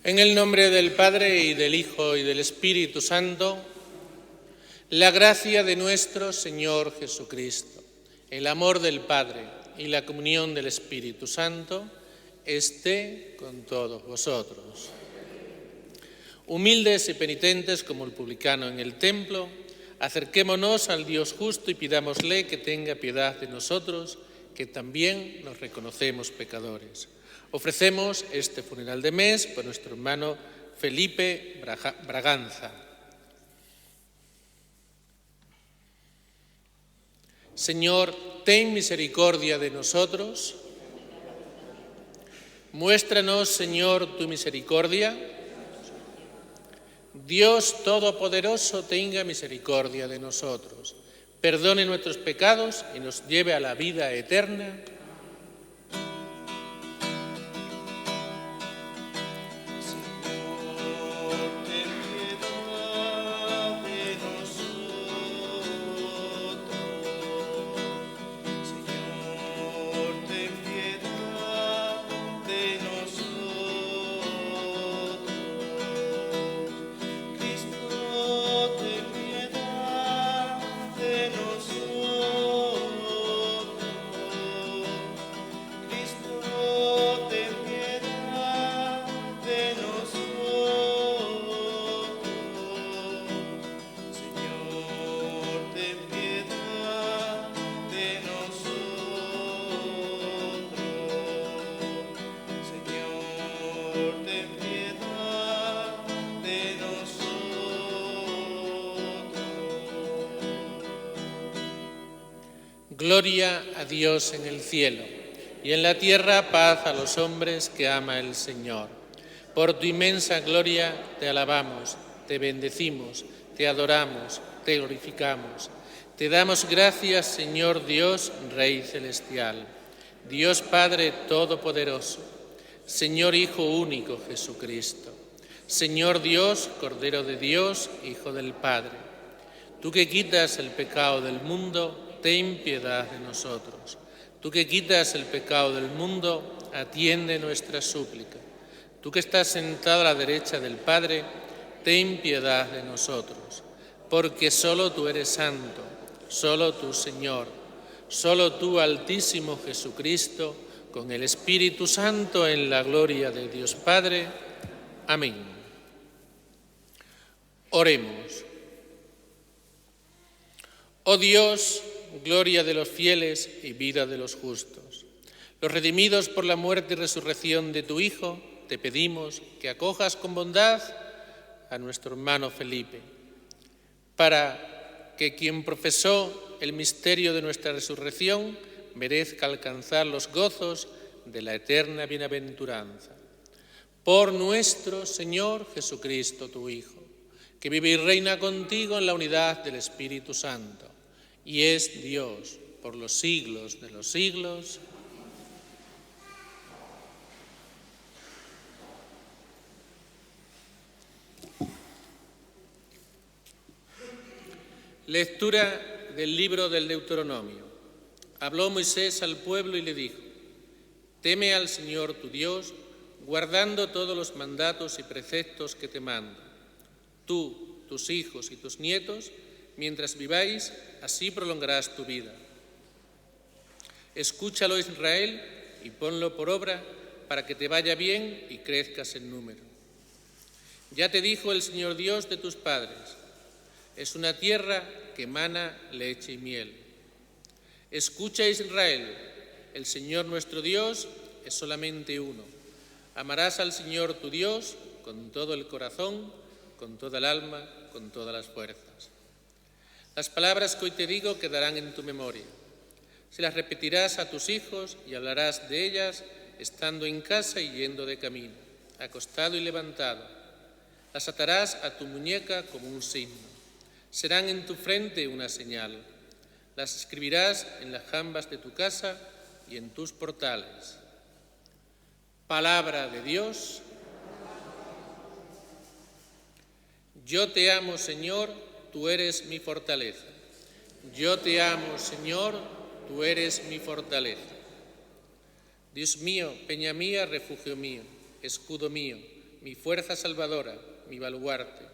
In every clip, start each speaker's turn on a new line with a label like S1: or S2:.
S1: En el nombre del Padre, y del Hijo, y del Espíritu Santo, la gracia de nuestro Señor Jesucristo, el amor del Padre y la comunión del Espíritu Santo esté con todos vosotros. Humildes y penitentes como el publicano en el templo, acerquémonos al Dios justo y pidámosle que tenga piedad de nosotros, que también nos reconocemos pecadores. Ofrecemos este funeral de mes por nuestro hermano Felipe Braganza. Señor, ten misericordia de nosotros. Muéstranos, Señor, tu misericordia. Dios Todopoderoso, tenga misericordia de nosotros. Perdone nuestros pecados y nos lleve a la vida eterna. Gloria a Dios en el cielo, y en la tierra paz a los hombres que ama el Señor. Por tu inmensa gloria te alabamos, te bendecimos, te adoramos, te glorificamos. Te damos gracias, Señor Dios, Rey celestial, Dios Padre Todopoderoso, Señor Hijo único Jesucristo, Señor Dios, Cordero de Dios, Hijo del Padre. Tú que quitas el pecado del mundo, ten piedad de nosotros. Tú que quitas el pecado del mundo, atiende nuestra súplica. Tú que estás sentado a la derecha del Padre, ten piedad de nosotros. Porque solo tú eres santo, solo tú, Señor, solo tú, Altísimo Jesucristo, con el Espíritu Santo en la gloria de Dios Padre. Amén. Oremos. Oh Dios, gloria de los fieles y vida de los justos, los redimidos por la muerte y resurrección de tu Hijo, te pedimos que acojas con bondad a nuestro hermano Felipe, para que quien profesó el misterio de nuestra resurrección merezca alcanzar los gozos de la eterna bienaventuranza. Por nuestro Señor Jesucristo, tu Hijo, que vive y reina contigo en la unidad del Espíritu Santo, y es Dios por los siglos de los siglos. Lectura del libro del Deuteronomio. Habló Moisés al pueblo y le dijo: Teme al Señor tu Dios, guardando todos los mandatos y preceptos que te mando. Tú, tus hijos y tus nietos, mientras viváis, así prolongarás tu vida. Escúchalo, Israel, y ponlo por obra para que te vaya bien y crezcas en número. Ya te dijo el Señor Dios de tus padres: es una tierra que emana leche y miel. Escucha, Israel, el Señor nuestro Dios es solamente uno. Amarás al Señor tu Dios con todo el corazón, con toda el alma, con todas las fuerzas. Las palabras que hoy te digo quedarán en tu memoria. Se las repetirás a tus hijos y hablarás de ellas estando en casa y yendo de camino, acostado y levantado. Las atarás a tu muñeca como un signo. Serán en tu frente una señal. Las escribirás en las jambas de tu casa y en tus portales. Palabra de Dios. Yo te amo, Señor, tú eres mi fortaleza. Yo te amo, Señor, tú eres mi fortaleza. Dios mío, peña mía, refugio mío, escudo mío, mi fuerza salvadora, mi baluarte.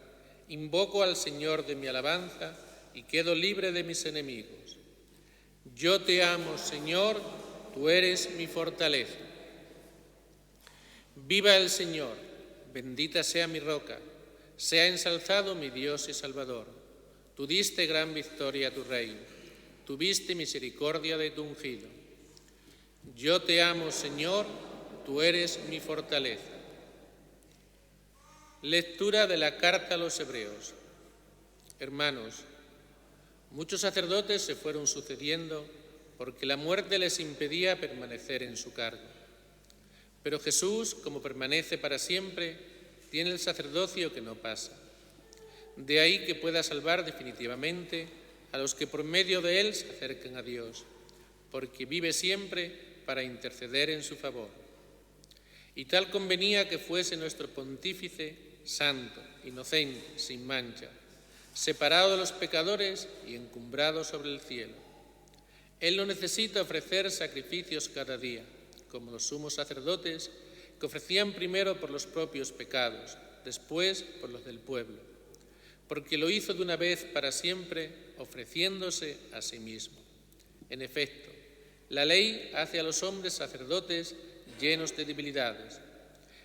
S1: Invoco al Señor de mi alabanza y quedo libre de mis enemigos. Yo te amo, Señor, tú eres mi fortaleza. Viva el Señor, bendita sea mi roca, sea ensalzado mi Dios y Salvador. Tú diste gran victoria a tu reino, tuviste misericordia de tu ungido. Yo te amo, Señor, tú eres mi fortaleza. Lectura de la carta a los Hebreos. Hermanos, muchos sacerdotes se fueron sucediendo porque la muerte les impedía permanecer en su cargo. Pero Jesús, como permanece para siempre, tiene el sacerdocio que no pasa. De ahí que pueda salvar definitivamente a los que por medio de él se acercan a Dios, porque vive siempre para interceder en su favor. Y tal convenía que fuese nuestro pontífice santo, inocente, sin mancha, separado de los pecadores y encumbrado sobre el cielo. Él no necesita ofrecer sacrificios cada día, como los sumos sacerdotes, que ofrecían primero por los propios pecados, después por los del pueblo, porque lo hizo de una vez para siempre, ofreciéndose a sí mismo. En efecto, la ley hace a los hombres sacerdotes llenos de debilidades.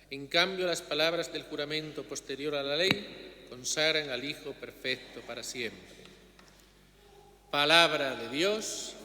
S1: En cambio, las palabras del juramento posterior a la ley consagran al Hijo perfecto para siempre. Palabra de Dios.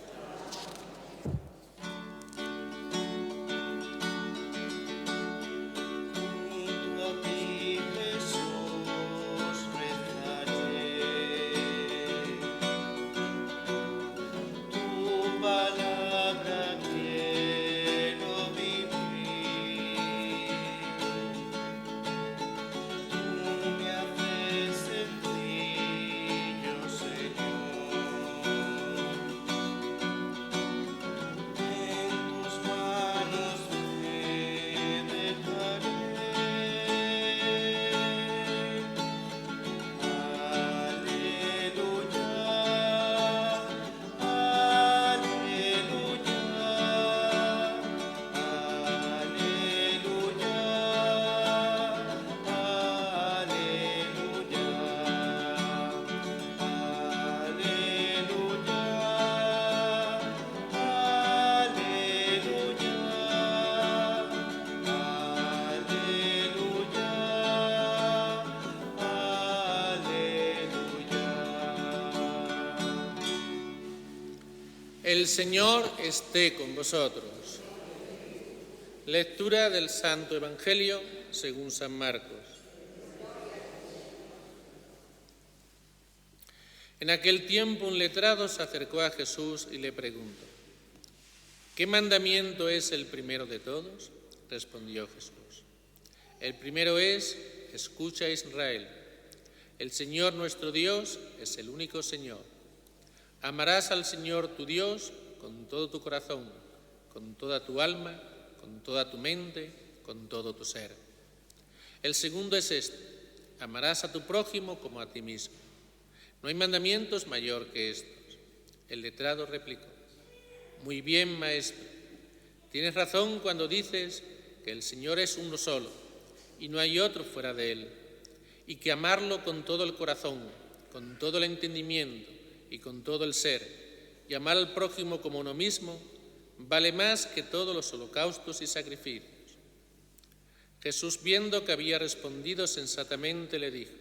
S1: El Señor esté con vosotros. Lectura del Santo Evangelio según San Marcos. En aquel tiempo un letrado se acercó a Jesús y le preguntó: ¿qué mandamiento es el primero de todos? Respondió Jesús: el primero es: escucha, Israel, el Señor nuestro Dios es el único Señor. Amarás al Señor tu Dios con todo tu corazón, con toda tu alma, con toda tu mente, con todo tu ser. El segundo es este: amarás a tu prójimo como a ti mismo. No hay mandamientos mayor que estos. El letrado replicó: muy bien, maestro, tienes razón cuando dices que el Señor es uno solo y no hay otro fuera de él, y que amarlo con todo el corazón, con todo el entendimiento y con todo el ser, y amar al prójimo como uno mismo, vale más que todos los holocaustos y sacrificios. Jesús, viendo que había respondido sensatamente, le dijo: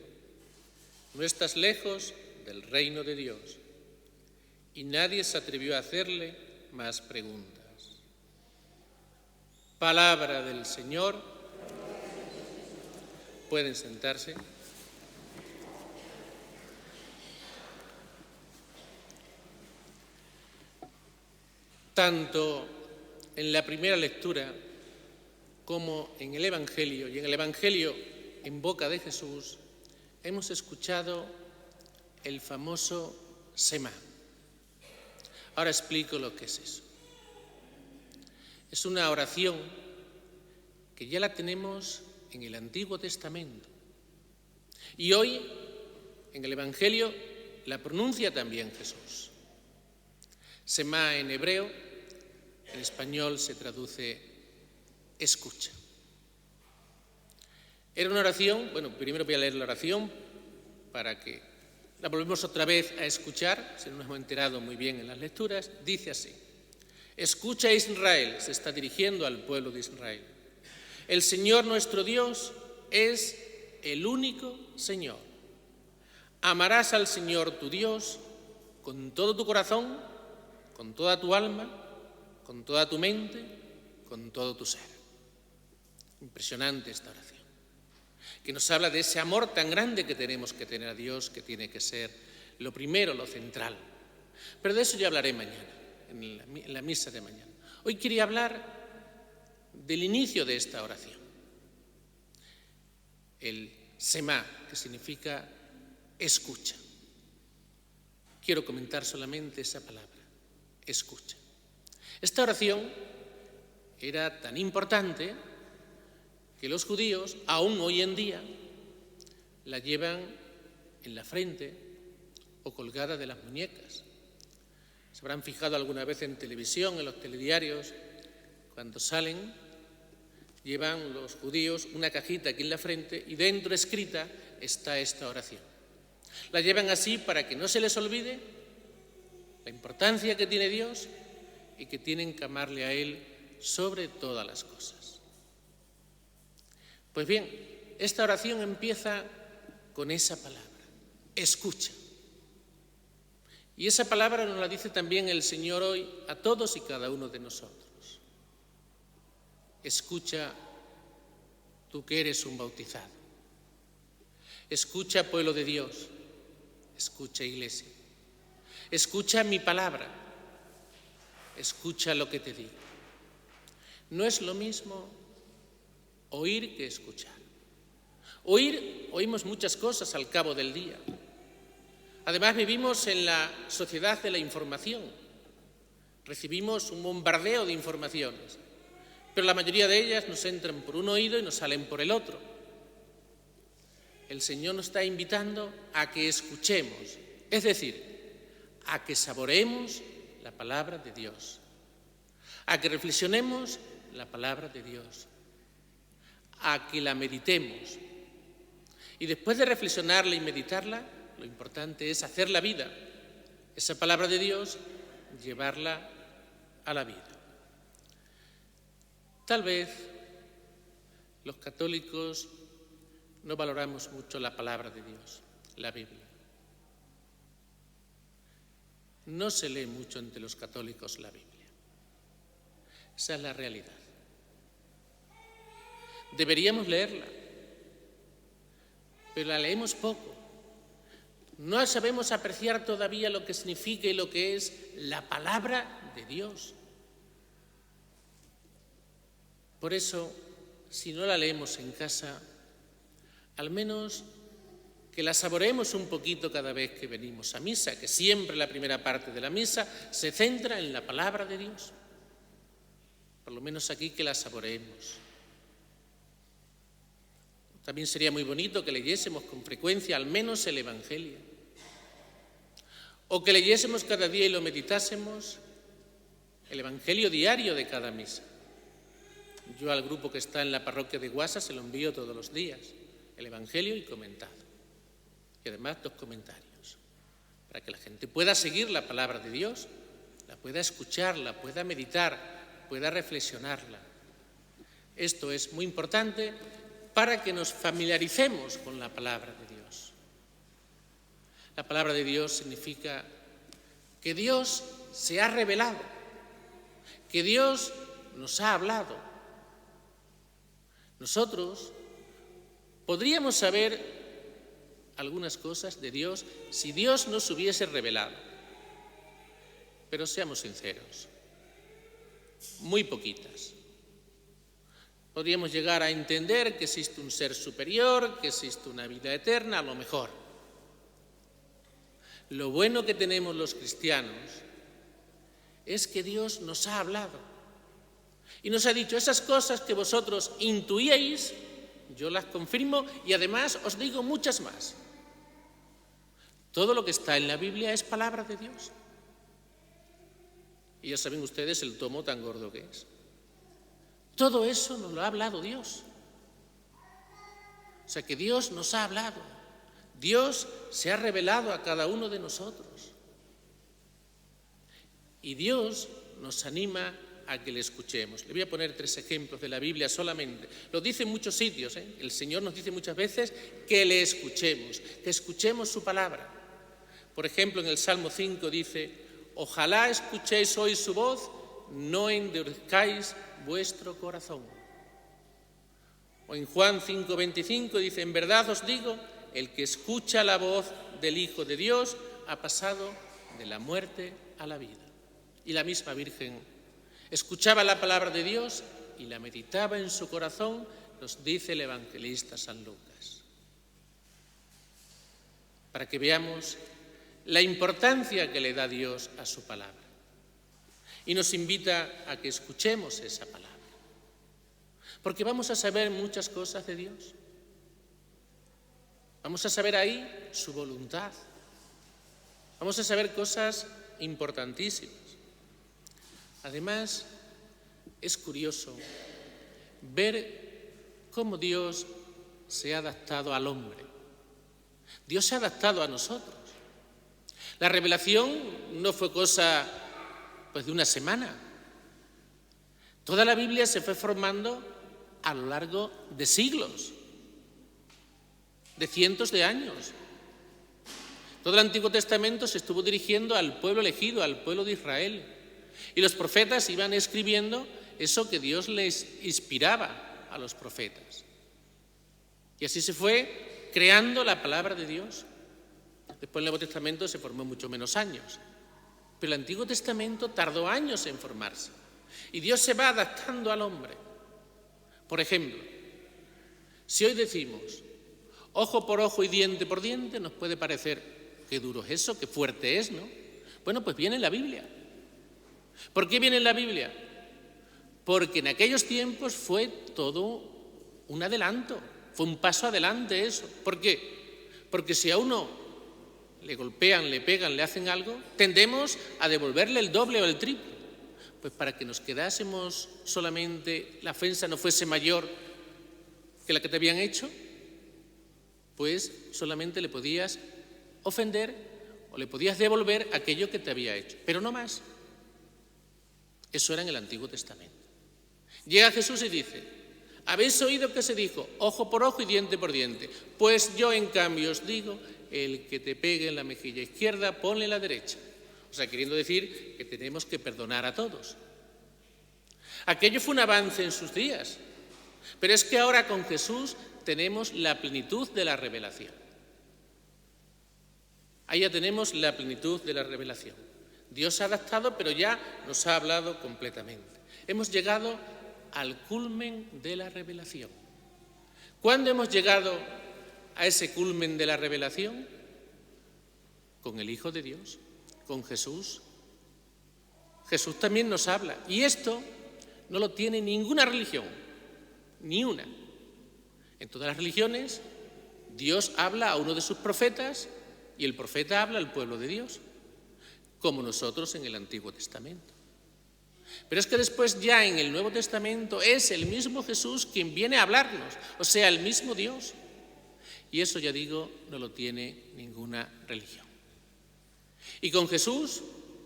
S1: no estás lejos del reino de Dios. Y nadie se atrevió a hacerle más preguntas. Palabra del Señor. Pueden sentarse. tanto en la primera lectura como en el Evangelio, y en el Evangelio en boca de Jesús, hemos escuchado el famoso Semá. Ahora explico lo que es eso. Es una oración que ya la tenemos en el Antiguo Testamento. Y hoy, en el Evangelio, la pronuncia también Jesús. Semá en hebreo, en español se traduce escucha. Era una oración, primero voy a leer la oración para que la volvemos otra vez a escuchar, si no nos hemos enterado muy bien en las lecturas. Dice así: escucha Israel, se está dirigiendo al pueblo de Israel. El Señor nuestro Dios es el único Señor. Amarás al Señor tu Dios con todo tu corazón, con toda tu alma, con toda tu mente, con todo tu ser. Impresionante esta oración, que nos habla de ese amor tan grande que tenemos que tener a Dios, que tiene que ser lo primero, lo central. Pero de eso ya hablaré mañana, en la misa de mañana. Hoy quería hablar del inicio de esta oración. El Semá, que significa escucha. Quiero comentar solamente esa palabra, escucha. Esta oración era tan importante que los judíos, aún hoy en día, la llevan en la frente o colgada de las muñecas. Se habrán fijado alguna vez en televisión, en los telediarios, cuando salen, llevan los judíos una cajita aquí en la frente y dentro escrita está esta oración. La llevan así para que no se les olvide la importancia que tiene Dios y que tienen que amarle a Él sobre todas las cosas. Pues bien, esta oración empieza con esa palabra, escucha. Y esa palabra nos la dice también el Señor hoy a todos y cada uno de nosotros. Escucha, tú que eres un bautizado. Escucha, pueblo de Dios. Escucha, iglesia. Escucha mi palabra. Escucha lo que te digo. No es lo mismo oír que escuchar. Oímos muchas cosas al cabo del día. Además, vivimos en la sociedad de la información. Recibimos un bombardeo de informaciones, pero la mayoría de ellas nos entran por un oído y nos salen por el otro. El Señor nos está invitando a que escuchemos, es decir, a que saboreemos la palabra de Dios, a que reflexionemos la palabra de Dios, a que la meditemos. Y después de reflexionarla y meditarla, lo importante es hacer la vida, esa palabra de Dios, llevarla a la vida. Tal vez los católicos no valoramos mucho la palabra de Dios, la Biblia. No se lee mucho entre los católicos la Biblia. Esa es la realidad. Deberíamos leerla, pero la leemos poco. No sabemos apreciar todavía lo que significa y lo que es la palabra de Dios. Por eso, si no la leemos en casa, al menos que la saboreemos un poquito cada vez que venimos a misa, que siempre la primera parte de la misa se centra en la palabra de Dios. Por lo menos aquí que la saboreemos. También sería muy bonito que leyésemos con frecuencia al menos el Evangelio. O que leyésemos cada día y lo meditásemos el Evangelio diario de cada misa. Yo al grupo que está en la parroquia de Guasa se lo envío todos los días, el Evangelio y comentado. Y además 2 comentarios, para que la gente pueda seguir la palabra de Dios, la pueda escuchar, la pueda meditar, pueda reflexionarla. Esto es muy importante para que nos familiaricemos con la palabra de Dios. La palabra de Dios significa que Dios se ha revelado, que Dios nos ha hablado. Nosotros podríamos saber algunas cosas de Dios si Dios nos hubiese revelado. Pero seamos sinceros, Muy poquitas. Podríamos llegar a entender que existe un ser superior, que existe una vida eterna, a lo mejor. Lo bueno que tenemos los cristianos es que Dios nos ha hablado y nos ha dicho: esas cosas que vosotros intuíais, yo las confirmo y además os digo muchas más. Todo lo que está en la Biblia es palabra de Dios. Y ya saben ustedes el tomo tan gordo que es. Todo eso nos lo ha hablado Dios. O sea que Dios nos ha hablado. Dios se ha revelado a cada uno de nosotros. Y Dios nos anima a que le escuchemos. Le voy a poner 3 ejemplos de la Biblia solamente. Lo dice en muchos sitios, ¿eh? El Señor nos dice muchas veces que le escuchemos, que escuchemos su palabra. Por ejemplo, en el Salmo 5 dice: ojalá escuchéis hoy su voz, no endurezcáis vuestro corazón. O en Juan 5:25 dice: en verdad os digo, el que escucha la voz del Hijo de Dios ha pasado de la muerte a la vida. Y la misma Virgen escuchaba la palabra de Dios y la meditaba en su corazón, nos dice el evangelista San Lucas. Para que veamos la importancia que le da Dios a su palabra. Y nos invita a que escuchemos esa palabra. Porque vamos a saber muchas cosas de Dios. Vamos a saber ahí su voluntad. Vamos a saber cosas importantísimas. Además, es curioso ver cómo Dios se ha adaptado al hombre. Dios se ha adaptado a nosotros. La revelación no fue cosa de una semana. Toda la Biblia se fue formando a lo largo de siglos, de cientos de años. Todo el Antiguo Testamento se estuvo dirigiendo al pueblo elegido, al pueblo de Israel. Y los profetas iban escribiendo eso que Dios les inspiraba a los profetas. Y así se fue creando la palabra de Dios. Después el Nuevo Testamento se formó en mucho menos años. Pero el Antiguo Testamento tardó años en formarse. Y Dios se va adaptando al hombre. Por ejemplo, si hoy decimos ojo por ojo y diente por diente, nos puede parecer qué duro es eso, qué fuerte es, ¿no? Bueno, pues viene en la Biblia. ¿Por qué viene en la Biblia? Porque en aquellos tiempos fue todo un adelanto, fue un paso adelante eso. ¿Por qué? Porque si a uno le golpean, le pegan, le hacen algo, tendemos a devolverle el doble o el triple. Pues para que nos quedásemos solamente, la ofensa no fuese mayor que la que te habían hecho, pues solamente le podías ofender o le podías devolver aquello que te había hecho, pero no más. Eso era en el Antiguo Testamento. Llega Jesús y dice: habéis oído que se dijo ojo por ojo y diente por diente, pues yo en cambio os digo, el que te pegue en la mejilla izquierda, ponle la derecha. O sea, queriendo decir que tenemos que perdonar a todos. Aquello fue un avance en sus días, pero es que ahora con Jesús tenemos la plenitud de la revelación. Ahí ya tenemos la plenitud de la revelación. Dios se ha adaptado, pero ya nos ha hablado completamente. Hemos llegado al culmen de la revelación. ¿Cuándo hemos llegado a ese culmen de la revelación? Con el Hijo de Dios, con Jesús. Jesús también nos habla. Y esto no lo tiene ninguna religión, ni una. En todas las religiones, Dios habla a uno de sus profetas y el profeta habla al pueblo de Dios, como nosotros en el Antiguo Testamento. Pero es que después ya en el Nuevo Testamento es el mismo Jesús quien viene a hablarnos, o sea, el mismo Dios. Y eso, ya digo, no lo tiene ninguna religión. Y con Jesús,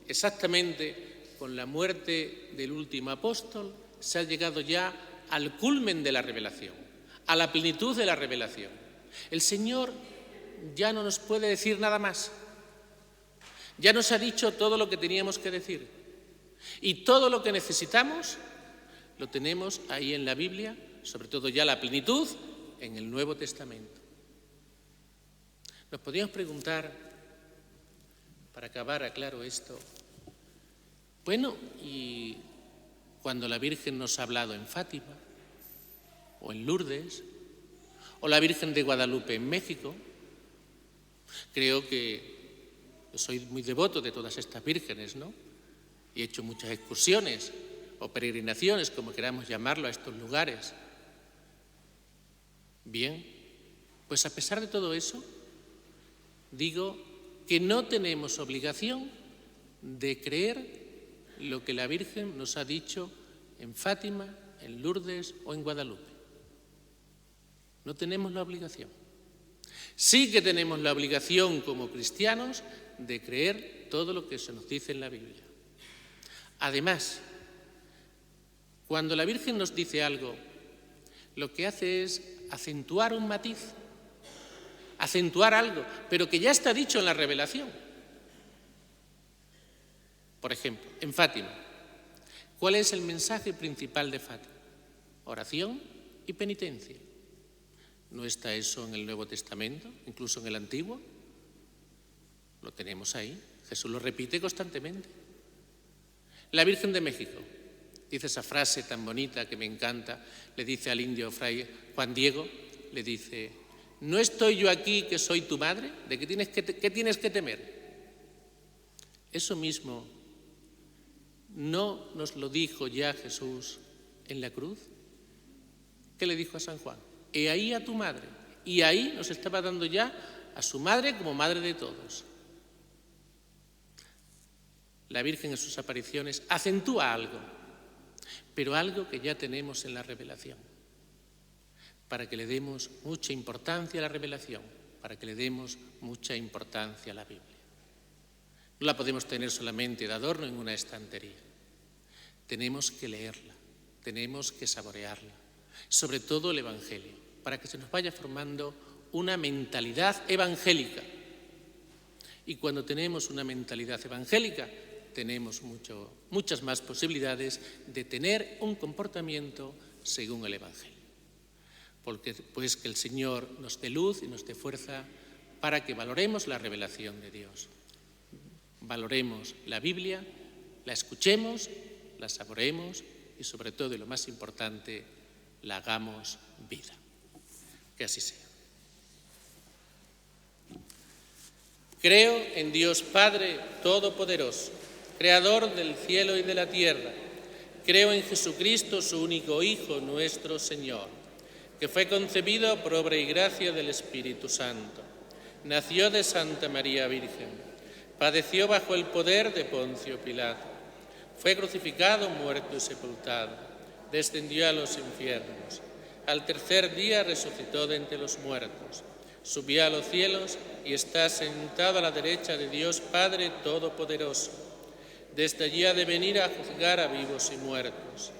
S1: exactamente con la muerte del último apóstol, se ha llegado ya al culmen de la revelación, a la plenitud de la revelación. El Señor ya no nos puede decir nada más. Ya nos ha dicho todo lo que teníamos que decir. Y todo lo que necesitamos lo tenemos ahí en la Biblia, sobre todo ya la plenitud en el Nuevo Testamento. Nos podríamos preguntar, para acabar claro esto, bueno, ¿y cuando la Virgen nos ha hablado en Fátima, o en Lourdes, o la Virgen de Guadalupe en México. Creo que yo soy muy devoto de todas estas vírgenes, ¿no? Y he hecho muchas excursiones o peregrinaciones, como queramos llamarlo, a estos lugares. Bien, pues a pesar de todo eso, digo que no tenemos obligación de creer lo que la Virgen nos ha dicho en Fátima, en Lourdes o en Guadalupe. No tenemos la obligación. Sí que tenemos la obligación como cristianos de creer todo lo que se nos dice en la Biblia. Además, cuando la Virgen nos dice algo, lo que hace es acentuar un matiz, acentuar algo, pero que ya está dicho en la revelación. Por ejemplo, en Fátima, ¿cuál es el mensaje principal de Fátima? Oración y penitencia. ¿No está eso en el Nuevo Testamento, incluso en el Antiguo? Lo tenemos ahí, Jesús lo repite constantemente. La Virgen de México dice esa frase tan bonita que me encanta, le dice al indio fray Juan Diego, le dice: ¿no estoy yo aquí que soy tu madre? ¿De qué tienes que temer? Eso mismo ¿no nos lo dijo ya Jesús en la cruz? ¿Qué le dijo a San Juan? He ahí a tu madre. Y ahí nos estaba dando ya a su madre como madre de todos. La Virgen en sus apariciones acentúa algo, pero algo que ya tenemos en la revelación, para que le demos mucha importancia a la revelación, para que le demos mucha importancia a la Biblia. No la podemos tener solamente de adorno en una estantería. Tenemos que leerla, tenemos que saborearla, sobre todo el Evangelio, para que se nos vaya formando una mentalidad evangélica. Y cuando tenemos una mentalidad evangélica, tenemos muchas más posibilidades de tener un comportamiento según el Evangelio. Porque pues que el Señor nos dé luz y nos dé fuerza para que valoremos la revelación de Dios. Valoremos la Biblia, la escuchemos, la saboreemos y sobre todo, y lo más importante, la hagamos vida. Que así sea. Creo en Dios Padre Todopoderoso, Creador del cielo y de la tierra. Creo en Jesucristo, su único Hijo, nuestro Señor, que fue concebido por obra y gracia del Espíritu Santo. Nació de Santa María Virgen. Padeció bajo el poder de Poncio Pilato. Fue crucificado, muerto y sepultado. Descendió a los infiernos. Al tercer día resucitó de entre los muertos. Subió a los cielos y está sentado a la derecha de Dios Padre Todopoderoso. Desde allí ha de venir a juzgar a vivos y muertos.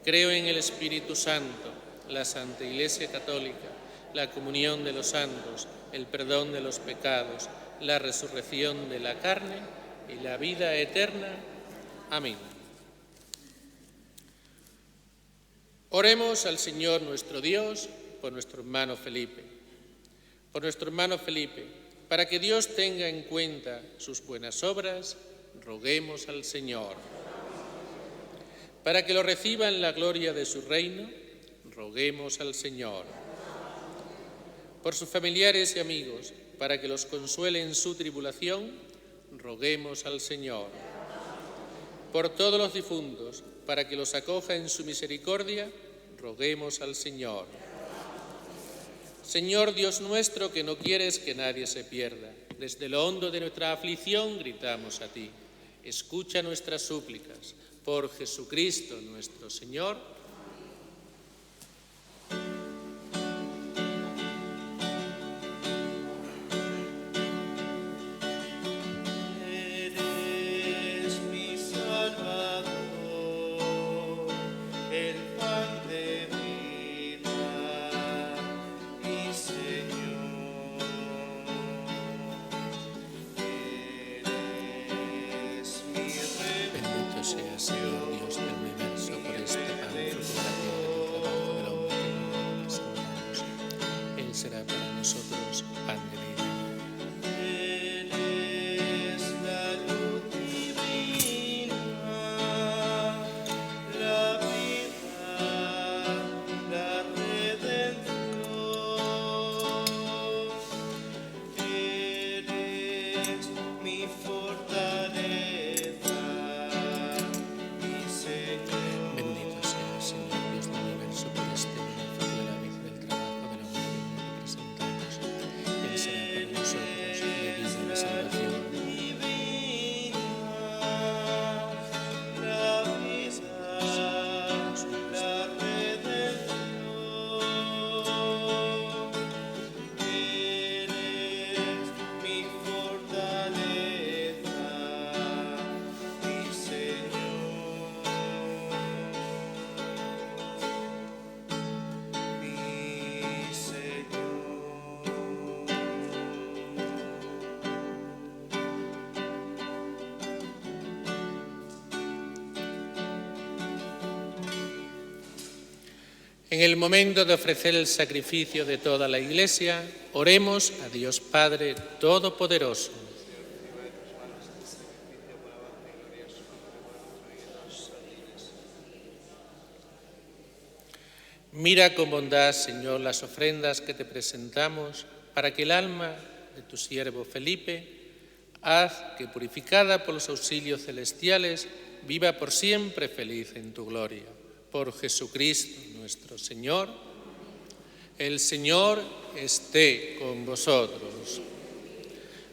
S1: Creo en el Espíritu Santo, la Santa Iglesia Católica, la comunión de los santos, el perdón de los pecados, la resurrección de la carne y la vida eterna. Amén. Oremos al Señor nuestro Dios por nuestro hermano Felipe. Por nuestro hermano Felipe, para que Dios tenga en cuenta sus buenas obras, roguemos al Señor. Para que lo reciba en la gloria de su reino, roguemos al Señor. Por sus familiares y amigos, para que los consuele en su tribulación, roguemos al Señor. Por todos los difuntos, para que los acoja en su misericordia, roguemos al Señor. Señor Dios nuestro, que no quieres que nadie se pierda, desde lo hondo de nuestra aflicción gritamos a ti. Escucha nuestras súplicas. Por Jesucristo nuestro Señor. Seas, Señor Dios del universo, por este pan En el momento de ofrecer el sacrificio de toda la Iglesia, oremos a Dios Padre Todopoderoso. Mira con bondad, Señor, las ofrendas que te presentamos, para que el alma de tu siervo Felipe, haz que, purificada por los auxilios celestiales, viva por siempre feliz en tu gloria. Por Jesucristo nuestro Señor. El Señor esté con vosotros.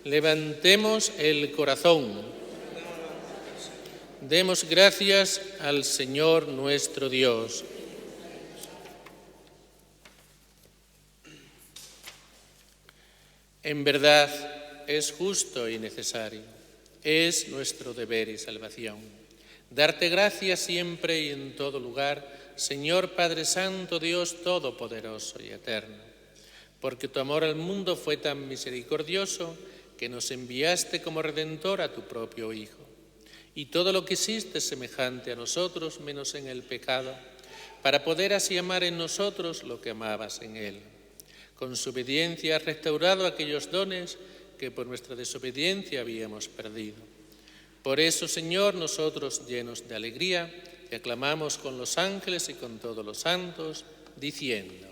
S1: Levantemos el corazón. Demos gracias al Señor nuestro Dios. En verdad es justo y necesario, es nuestro deber y salvación. Darte gracias siempre y en todo lugar, Señor Padre Santo, Dios Todopoderoso y Eterno, porque tu amor al mundo fue tan misericordioso que nos enviaste como Redentor a tu propio Hijo. Y todo lo que hiciste semejante a nosotros, menos en el pecado, para poder así amar en nosotros lo que amabas en Él. Con su obediencia has restaurado aquellos dones que por nuestra desobediencia habíamos perdido. Por eso, Señor, nosotros, llenos de alegría, te aclamamos con los ángeles y con todos los santos, diciendo: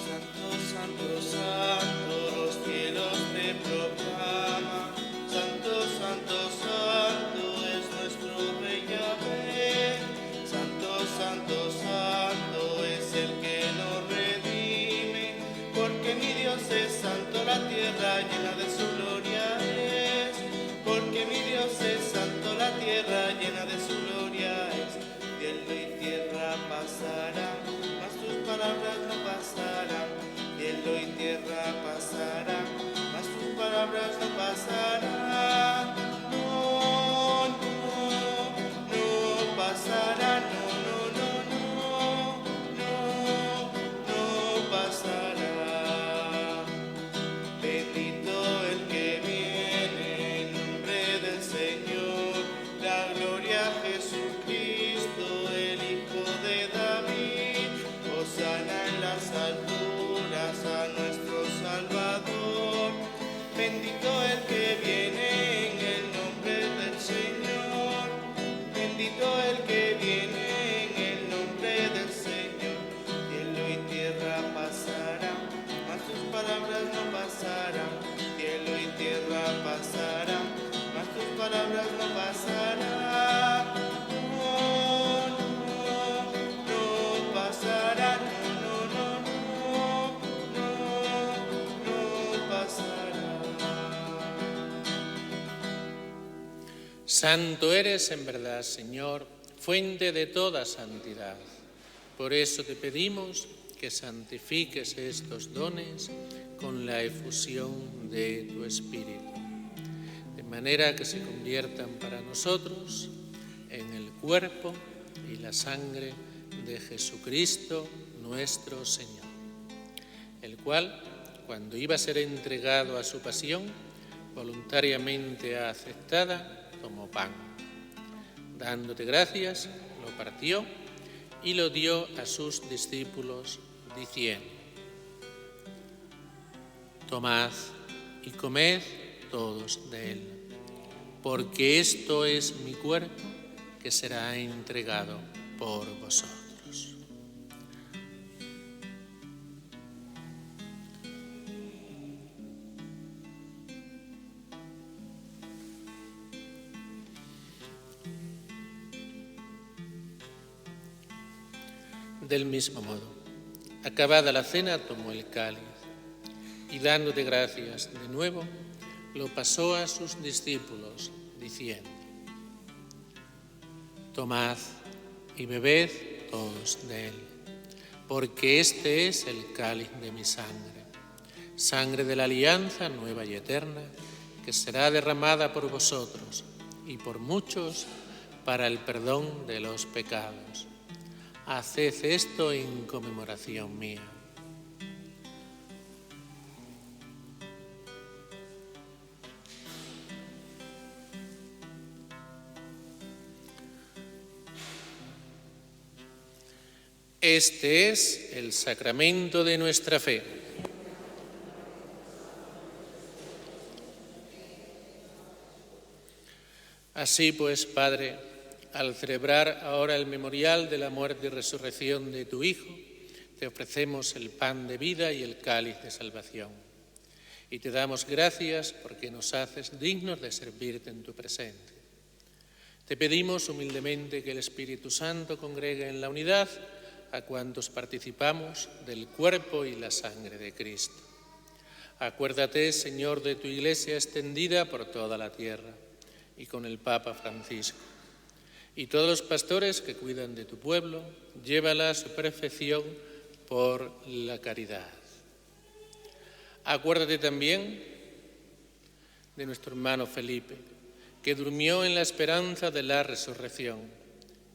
S2: Santo, Santo, Santo, los cielos te proclaman. Santo, Santo, Santo es nuestro Rey Yahvé. Santo, Santo, Santo es el que nos redime. Porque mi Dios es santo, la tierra llena de su gloria es. Porque mi Dios es santo, la tierra llena de su gloria es. Cielo y tierra pasarán, mas tus palabras no pasarán. Cielo y tierra pasarán, mas tus palabras no pasarán. No, no, no pasarán. No pasará. Bendito el que viene en nombre del Señor, la gloria a Jesucristo, el Hijo de David. Hosana en las alturas a nuestro Salvador. Bendito el que viene en el nombre del Señor. Bendito el que viene en el nombre del Señor. Cielo y tierra pasarán, mas tus palabras no pasarán. Cielo y tierra pasarán, mas tus palabras no pasarán. No, no, no pasarán. No pasarán.
S1: Santo eres en verdad, Señor, fuente de toda santidad. Por eso te pedimos que santifiques estos dones con la efusión de tu Espíritu, de manera que se conviertan para nosotros en el cuerpo y la sangre de Jesucristo nuestro Señor, el cual, cuando iba a ser entregado a su pasión, voluntariamente aceptada, tomó pan. Dándote gracias, lo partió y lo dio a sus discípulos, diciendo: Tomad y comed todos de él, porque esto es mi cuerpo que será entregado por vosotros. Del mismo modo, acabada la cena, tomó el cáliz y, dándote gracias de nuevo, lo pasó a sus discípulos, diciendo: Tomad y bebed todos de él, porque este es el cáliz de mi sangre, sangre de la alianza nueva y eterna, que será derramada por vosotros y por muchos para el perdón de los pecados. Haced esto en conmemoración mía. Este es el sacramento de nuestra fe. Así pues, Padre, al celebrar ahora el memorial de la muerte y resurrección de tu Hijo, te ofrecemos el pan de vida y el cáliz de salvación. Y te damos gracias porque nos haces dignos de servirte en tu presencia. Te pedimos humildemente que el Espíritu Santo congregue en la unidad a cuantos participamos del cuerpo y la sangre de Cristo. Acuérdate, Señor, de tu Iglesia extendida por toda la tierra y con el Papa Francisco. Y todos los pastores que cuidan de tu pueblo, llévala a su perfección por la caridad. Acuérdate también de nuestro hermano Felipe, que durmió en la esperanza de la resurrección,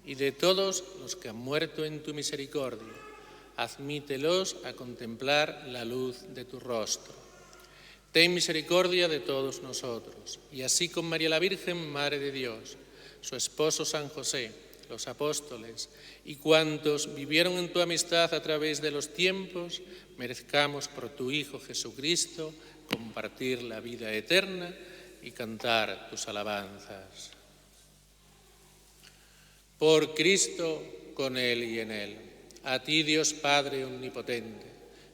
S1: y de todos los que han muerto en tu misericordia. Admítelos a contemplar la luz de tu rostro. Ten misericordia de todos nosotros, y así con María la Virgen, Madre de Dios, su esposo San José, los apóstoles y cuantos vivieron en tu amistad a través de los tiempos, merezcamos por tu Hijo Jesucristo compartir la vida eterna y cantar tus alabanzas. Por Cristo, con Él y en Él, a ti Dios Padre omnipotente,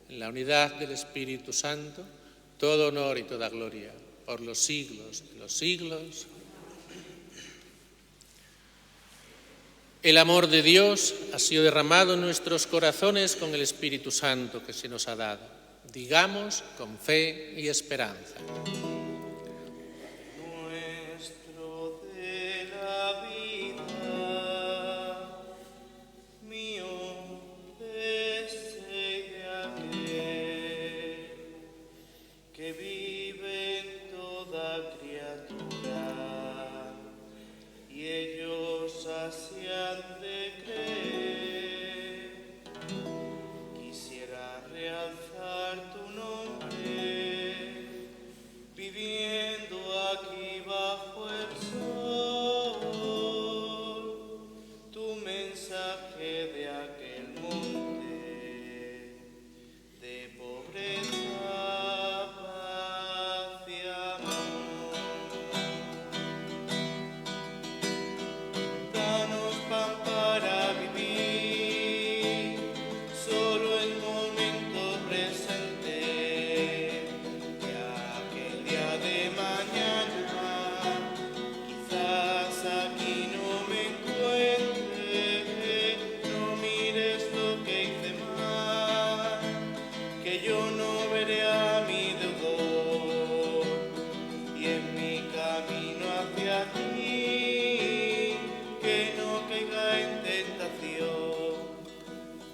S1: en la unidad del Espíritu Santo, todo honor y toda gloria, por los siglos de los siglos. El amor de Dios ha sido derramado en nuestros corazones con el Espíritu Santo que se nos ha dado. Digamos con fe y esperanza.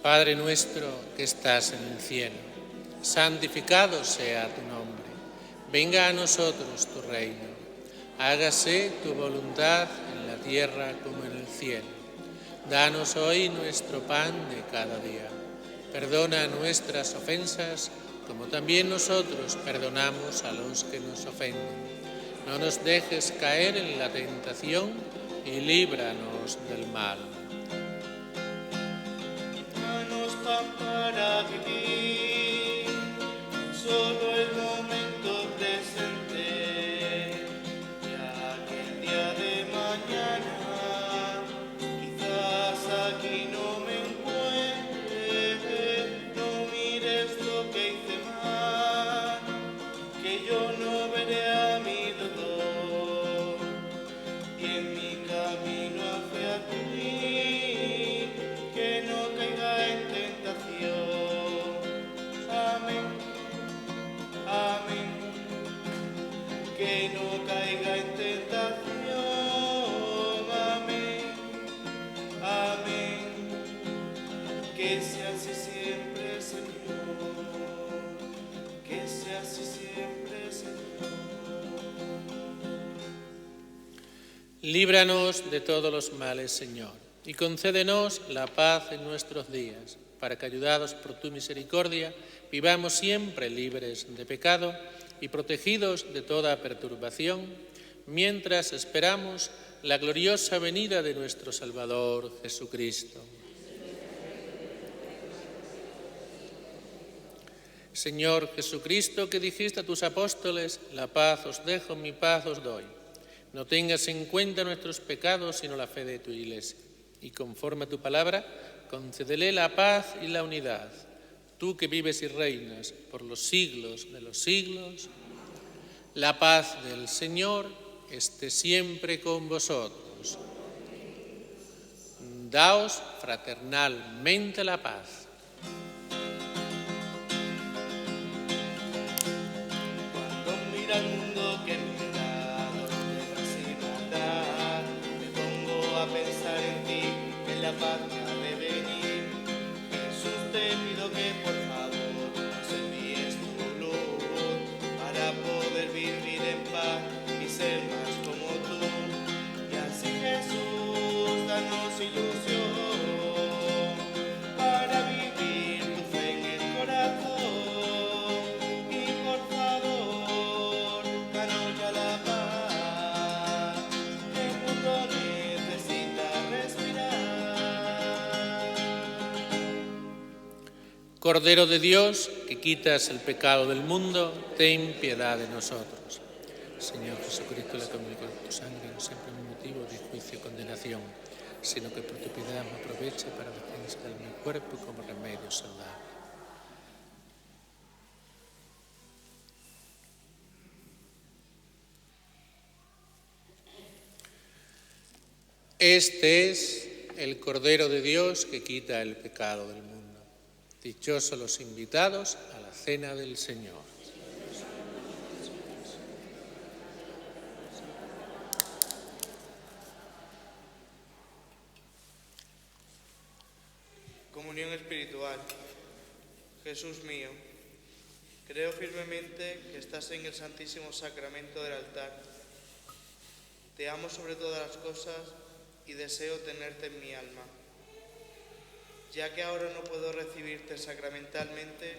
S1: Padre nuestro que estás en el cielo, santificado sea tu nombre. Venga a nosotros tu reino. Hágase tu voluntad en la tierra como en el cielo. Danos hoy nuestro pan de cada día. Perdona nuestras ofensas, como también nosotros perdonamos a los que nos ofenden. No nos dejes caer en la tentación y líbranos del mal.
S2: Para vivir, solo el momento presente, ya que el día de mañana quizás aquí no me encuentre. No mires lo que hice mal, que yo no veré a mi dolor, y en mi camino hacia ti, que no caiga en que no caiga en tentación, amén, amén, que sea así siempre, Señor, que sea así siempre, Señor.
S1: Líbranos de todos los males, Señor, y concédenos la paz en nuestros días, para que, ayudados por tu misericordia, vivamos siempre libres de pecado y protegidos de toda perturbación, mientras esperamos la gloriosa venida de nuestro Salvador Jesucristo. Señor Jesucristo, que dijiste a tus apóstoles, la paz os dejo, mi paz os doy. No tengas en cuenta nuestros pecados, sino la fe de tu Iglesia. Y conforme a tu palabra, concédele la paz y la unidad. Tú que vives y reinas por los siglos de los siglos, la paz del Señor esté siempre con vosotros. Daos fraternalmente la paz.
S2: Cuando mira al mundo que me da dolor sin matar, me pongo a pensar en ti, en la paz que ha de venir. Jesús, te pido que por favor nos envíes tu luz para poder vivir en paz y ser más como tú. Y así, Jesús, danos ilusión para vivir tu fe en el corazón. Y por favor, danos ya la paz, el mundo necesita respirar.
S1: Cordero de Dios, que quitas el pecado del mundo, ten piedad de nosotros. Señor Jesucristo, la comunión de tu sangre no siempre es un motivo de juicio y condenación, sino que por tu piedad me aprovecha para defensa de mi cuerpo como remedio saludable. Este es el Cordero de Dios que quita el pecado del mundo. Dichosos los invitados a la cena del Señor.
S2: Comunión espiritual. Jesús mío, creo firmemente que estás en el Santísimo Sacramento del altar. Te amo sobre todas las cosas y deseo tenerte en mi alma. Ya que ahora no puedo recibirte sacramentalmente,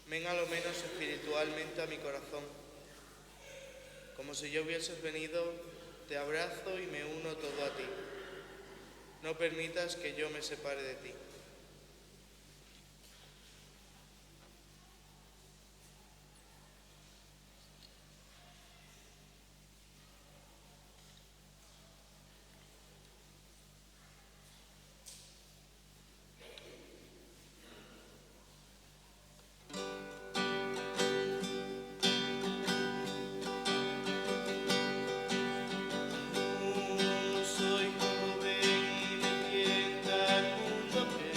S2: ven a lo menos espiritualmente a mi corazón. Como si yo hubieses venido, te abrazo y me uno todo a ti. No permitas que yo me separe de ti. Soy joven y me tienta el mundo que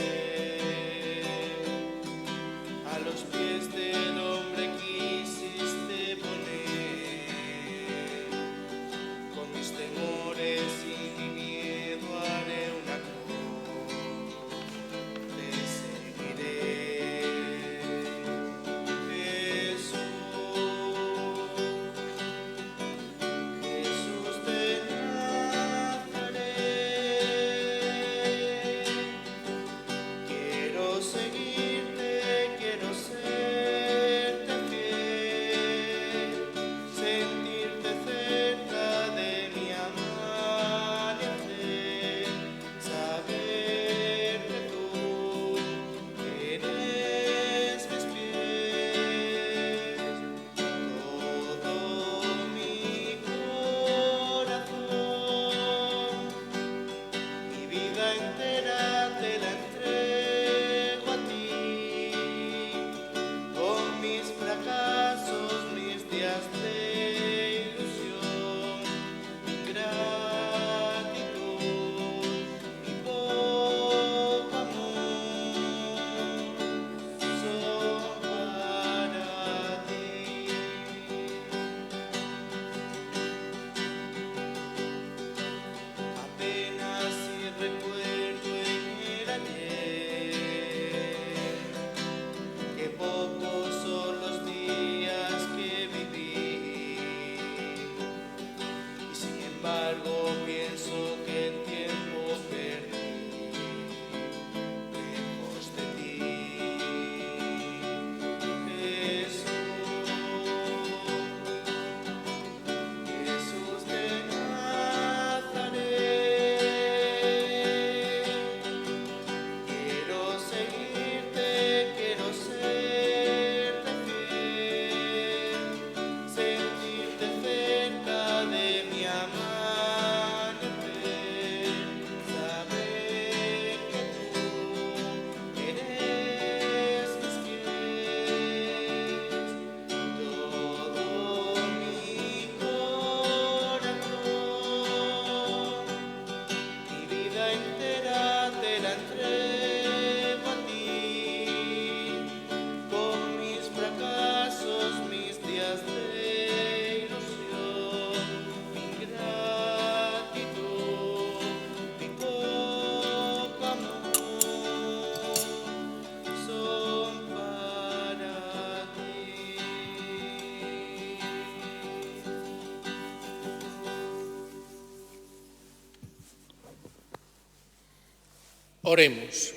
S1: Oremos.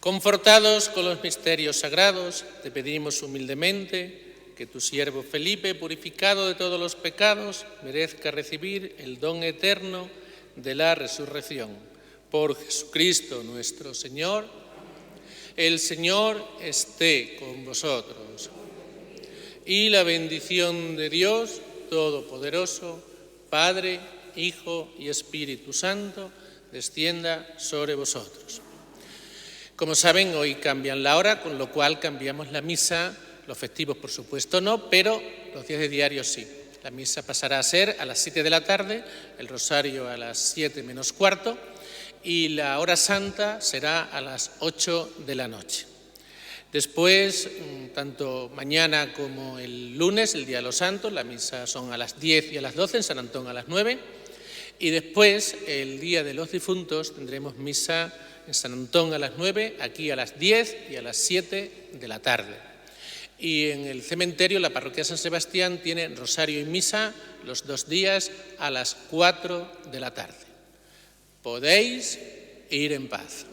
S1: Confortados con los misterios sagrados, te pedimos humildemente que tu siervo Felipe, purificado de todos los pecados, merezca recibir el don eterno de la resurrección. Por Jesucristo nuestro Señor. El Señor esté con vosotros. Y la bendición de Dios Todopoderoso, Padre, Hijo y Espíritu Santo, descienda sobre vosotros. Como saben, hoy cambian la hora, con lo cual cambiamos la misa, los festivos por supuesto no, pero los días de diario sí. La misa pasará a ser a las 7 de la tarde, el rosario a las 7 menos cuarto y la hora santa será a las 8 de la noche. Después, tanto mañana como el lunes, el Día de los Santos, la misa son a las 10 y a las 12, en San Antón a las 9. Y después, el Día de los Difuntos, tendremos misa en San Antón a las 9, aquí a las 10 y a las 7 de la tarde. Y en el cementerio, la parroquia San Sebastián tiene rosario y misa los 2 días a las 4 de la tarde. Podéis ir en paz.